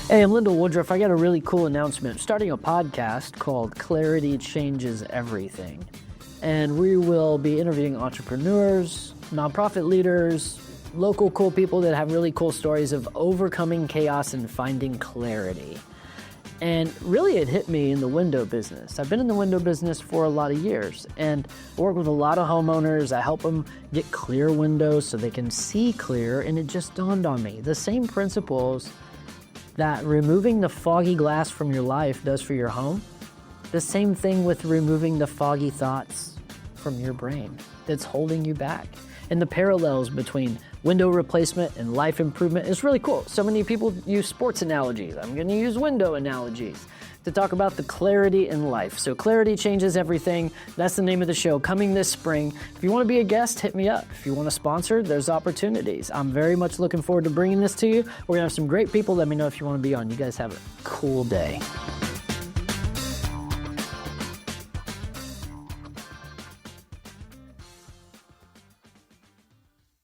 Hey, I'm Lyndol Woodruff. I got a really cool announcement. I'm starting a podcast called Clarity Changes Everything. And we will be interviewing entrepreneurs, nonprofit leaders, local cool people that have really cool stories of overcoming chaos and finding clarity. And really it hit me in the window business. I've been in the window business for a lot of years and I work with a lot of homeowners. I help them get clear windows so they can see clear, and it just dawned on me. The same principles that removing the foggy glass from your life does for your home, the same thing with removing the foggy thoughts from your brain that's holding you back. And the parallels between window replacement and life improvement is really cool. So many people use sports analogies. I'm going to use window analogies to talk about the clarity in life. So Clarity Changes Everything. That's the name of the show, coming this spring. If you want to be a guest, hit me up. If you want to sponsor, there's opportunities. I'm very much looking forward to bringing this to you. We're going to have some great people. Let me know if you want to be on. You guys have a cool day.